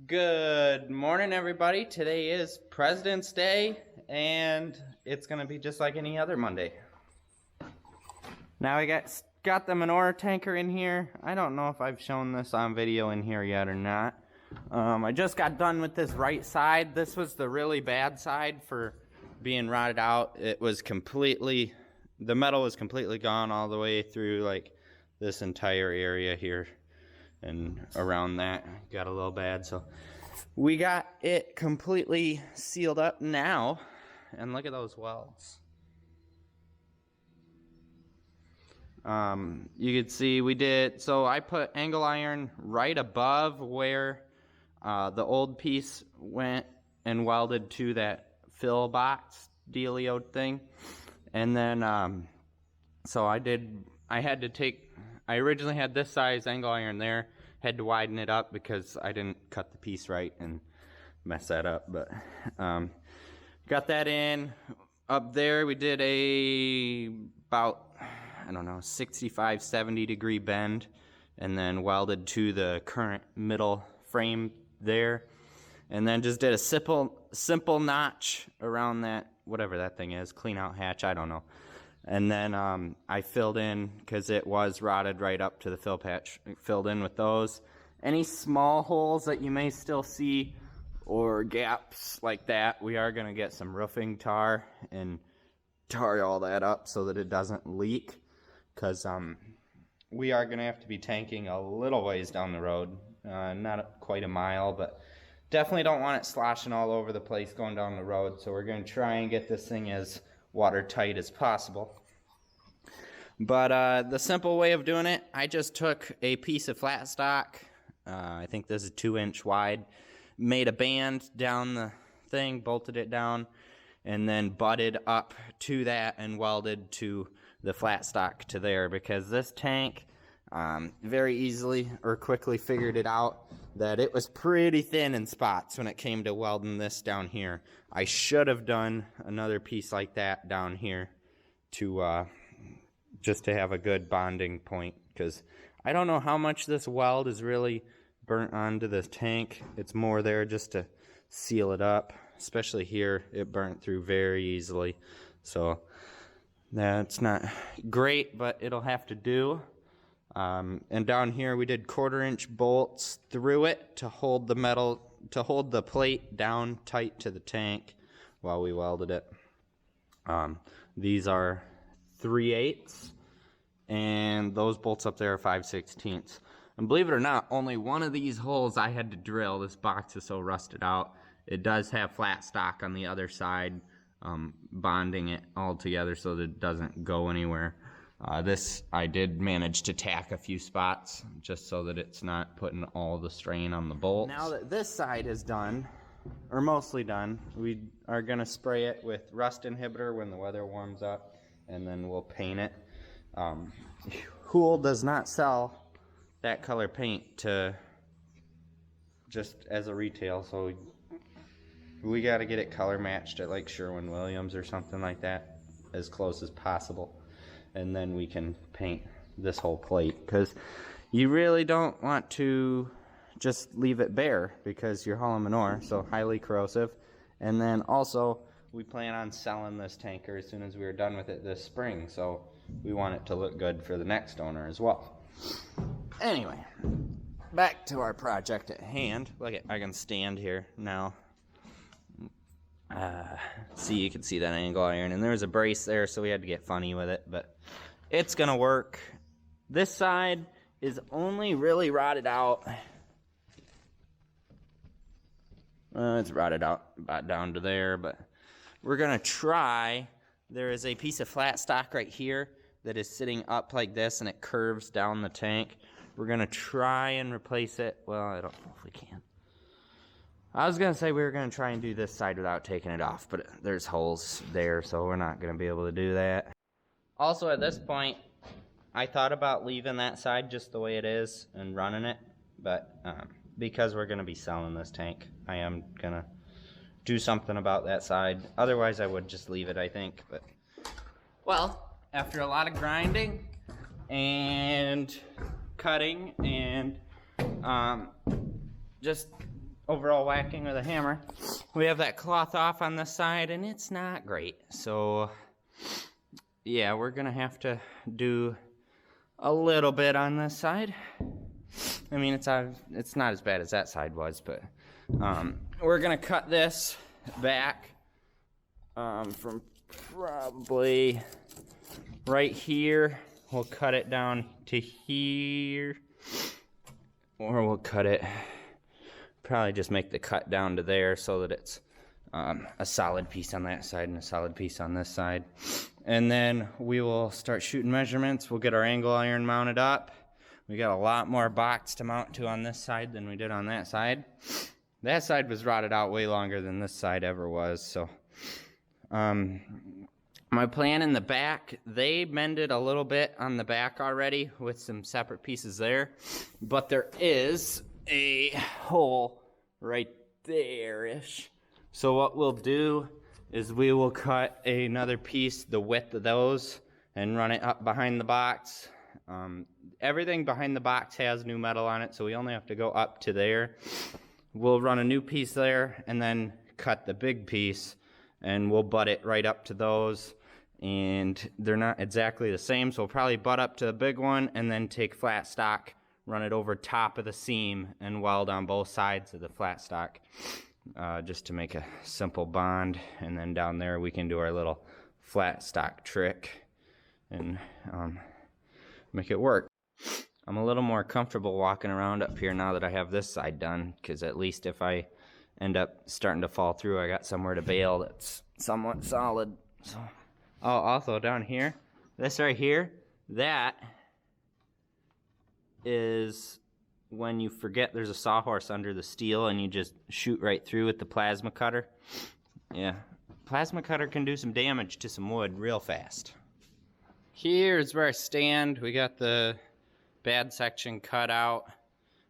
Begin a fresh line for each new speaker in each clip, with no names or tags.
Good morning, everybody. Today is President's Day, and it's gonna be just like any other Monday. Now we got the manure tanker in here. I don't know if I've shown this on video in here yet or not. I just got done with this right side. This was the really bad side for being rotted out. It was completely, the metal was completely gone all the way through like this entire area here. And around that got a little bad, so we got it completely sealed up now. And look at those welds. You could see we did, so I put angle iron right above where the old piece went and welded to that fill box dealio thing. And then so I originally had this size angle iron there, had to widen it up because I didn't cut the piece right and mess that up, but got that in. Up there we did about, I don't know, 65, 70 degree bend and then welded to the current middle frame there. And then just did a simple notch around that, whatever that thing is, clean out hatch, I don't know. And then I filled in, because it was rotted right up to the fill patch, filled in with those. Any small holes that you may still see or gaps like that, we are going to get some roofing tar and tar all that up so that it doesn't leak. Because we are going to have to be tanking a little ways down the road. Not quite a mile, but definitely don't want it sloshing all over the place going down the road. So we're going to try and get this thing as watertight as possible. But the simple way of doing it, I just took a piece of flat stock, I think this is 2-inch wide, made a band down the thing, bolted it down, and then butted up to that and welded to the flat stock to there, because this tank very easily or quickly figured it out that it was pretty thin in spots when it came to welding this down here. I should have done another piece like that down here to just to have a good bonding point, because I don't know how much this weld is really burnt onto this tank. It's more there just to seal it up, especially here. It burnt through very easily, so that's not great, but it'll have to do. And down here we did 1/4-inch bolts through it to hold the metal, to hold the plate down tight to the tank while we welded it. These are 3/8, and those bolts up there are 5/16. And believe it or not, only one of these holes I had to drill. This box is so rusted out. It does have flat stock on the other side, bonding it all together so that it doesn't go anywhere. This, I did manage to tack a few spots just so that it's not putting all the strain on the bolts. Now that this side is done, or mostly done, we are going to spray it with rust inhibitor when the weather warms up, and then we'll paint it. Hool does not sell that color paint to just as a retail, so we got to get it color matched at like Sherwin-Williams or something like that, as close as possible. And then we can paint this whole plate, because you really don't want to just leave it bare because you're hauling manure, so highly corrosive. And then also we plan on selling this tanker as soon as we're done with it this spring, so we want it to look good for the next owner as well. Anyway, back to our project at hand. Look at, I can stand here now. See, you can see that angle iron, and there was a brace there, so we had to get funny with it, but it's gonna work. This side is only really rotted out. It's rotted out about down to there, but we're gonna try. There is a piece of flat stock right here that is sitting up like this, and it curves down the tank. We're gonna try and replace it. Well, I don't know if we can. I was going to say we were going to try and do this side without taking it off, but there's holes there, so we're not going to be able to do that. Also, at this point, I thought about leaving that side just the way it is and running it, but because we're going to be selling this tank, I am going to do something about that side. Otherwise, I would just leave it, I think. But well, after a lot of grinding and cutting and just overall whacking with a hammer. We have that cloth off on this side, and it's not great. So, yeah, we're gonna have to do a little bit on this side. I mean, it's not as bad as that side was, but we're gonna cut this back from probably right here. We'll cut it down to here, or we'll cut it, probably just make the cut down to there so that it's a solid piece on that side and a solid piece on this side. And then we will start shooting measurements. We'll get our angle iron mounted up. We got a lot more box to mount to on this side than we did on that side. That side was rotted out way longer than this side ever was. So my plan in the back, they mended a little bit on the back already with some separate pieces there, but there is a hole right there-ish. So what we'll do is we will cut another piece the width of those and run it up behind the box. Everything behind the box has new metal on it, so we only have to go up to there. We'll run a new piece there and then cut the big piece, and we'll butt it right up to those. And they're not exactly the same, so we'll probably butt up to the big one and then take flat stock, run it over top of the seam, and weld on both sides of the flat stock, just to make a simple bond. And then down there we can do our little flat stock trick and make it work. I'm a little more comfortable walking around up here now that I have this side done, because at least if I end up starting to fall through, I got somewhere to bail that's somewhat solid. So, oh, also down here, this right here, that is when you forget there's a sawhorse under the steel and you just shoot right through with the plasma cutter. Yeah, plasma cutter can do some damage to some wood real fast. Here's where I stand. We got the bad section cut out.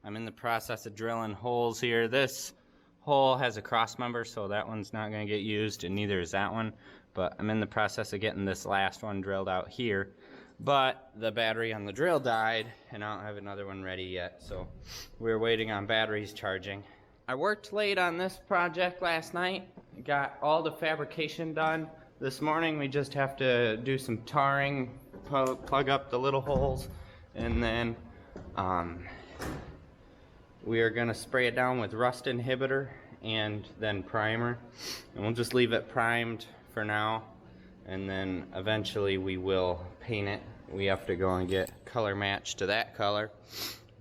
I'm in the process of drilling holes here. This hole has a cross member, so that one's not going to get used, and neither is that one. But I'm in the process of getting this last one drilled out here. But the battery on the drill died, and I don't have another one ready yet, so we're waiting on batteries charging. I worked late on this project last night. Got all the fabrication done. This morning we just have to do some tarring, plug up the little holes, and then we are going to spray it down with rust inhibitor and then primer. And we'll just leave it primed for now, and then eventually we will paint it. We have to go and get color match to that color.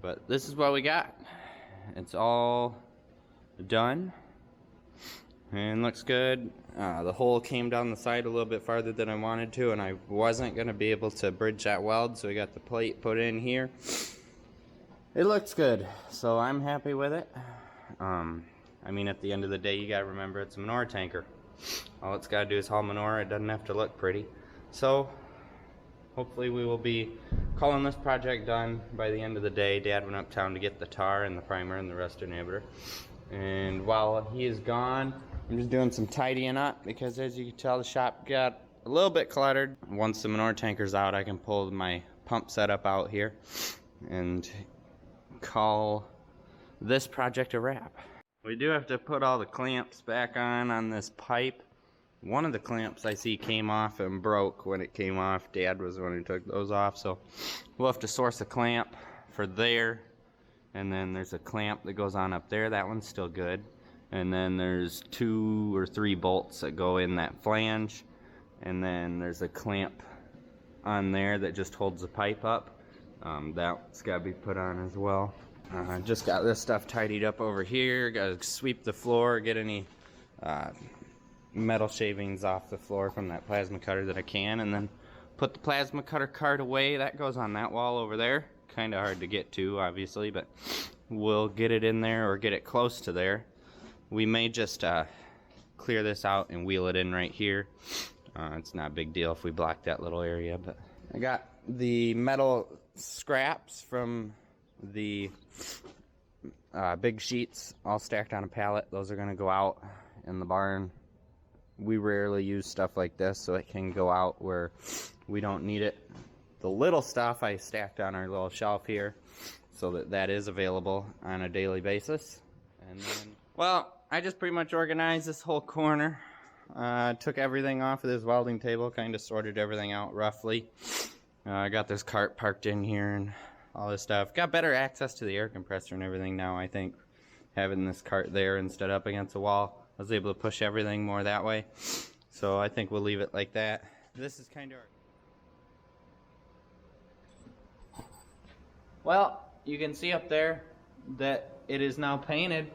But this is what we got. It's all done and looks good. The hole came down the side a little bit farther than I wanted to, and I wasn't going to be able to bridge that weld, so we got the plate put in here. It looks good, so I'm happy with it. I mean, at the end of the day, you gotta remember it's a manure tanker. All it's gotta do is haul manure. It doesn't have to look pretty. So hopefully we will be calling this project done by the end of the day. Dad went uptown to get the tar and the primer and the rust inhibitor, and while he is gone, I'm just doing some tidying up, because as you can tell, the shop got a little bit cluttered. Once the manure tanker's out, I can pull my pump setup out here and call this project a wrap. We do have to put all the clamps back on this pipe. One of the clamps I see came off and broke when it came off. Dad was the one who took those off, so we'll have to source a clamp for there. And then there's a clamp that goes on up there. That one's still good. And then there's 2 or 3 bolts that go in that flange. And then there's a clamp on there that just holds the pipe up. That's got to be put on as well. Just got this stuff tidied up over here. Got to sweep the floor, get any metal shavings off the floor from that plasma cutter that I can, and then put the plasma cutter cart away. That goes on that wall over there. Kind of hard to get to, obviously, but we'll get it in there or get it close to there. We may just clear this out and wheel it in right here. It's not a big deal if we block that little area, but I got the metal scraps from the big sheets all stacked on a pallet. Those are going to go out in the barn. We rarely use stuff like this, so it can go out where we don't need it. The little stuff I stacked on our little shelf here, so that is available on a daily basis. And then Well, I just pretty much organized this whole corner. Took everything off of this welding table, kind of sorted everything out roughly. I got this cart parked in here and all this stuff. Got better access to the air compressor and everything now, I think. Having this cart there instead up against the wall, I was able to push everything more that way. So I think we'll leave it like that. This is kind of... Well, you can see up there that it is now painted.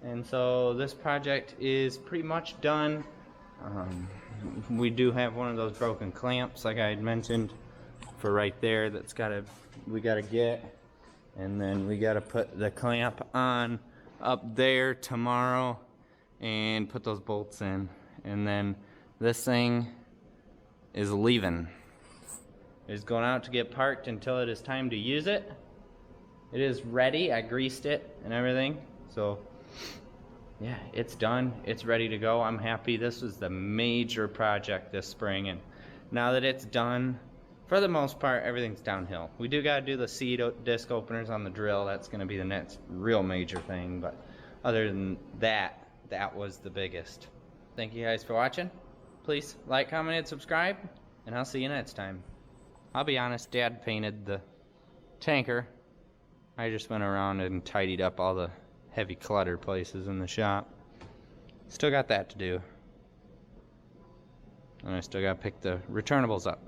And so this project is pretty much done. We do have one of those broken clamps like I had mentioned for right there that's we gotta get. And then we gotta put the clamp on up there tomorrow and put those bolts in. And then this thing is leaving. It's going out to get parked until it is time to use it. It is ready. I greased it and everything. So yeah, it's done. It's ready to go. I'm happy. This was the major project this spring, and now that it's done, for the most part, everything's downhill. We do got to do the seed disc openers on the drill. That's going to be the next real major thing, but other than that, that was the biggest. Thank you guys for watching. Please like, comment, and subscribe, and I'll see you next time. I'll be honest, Dad painted the tanker. I just went around and tidied up all the heavy clutter places in the shop. Still got that to do. And I still got to pick the returnables up.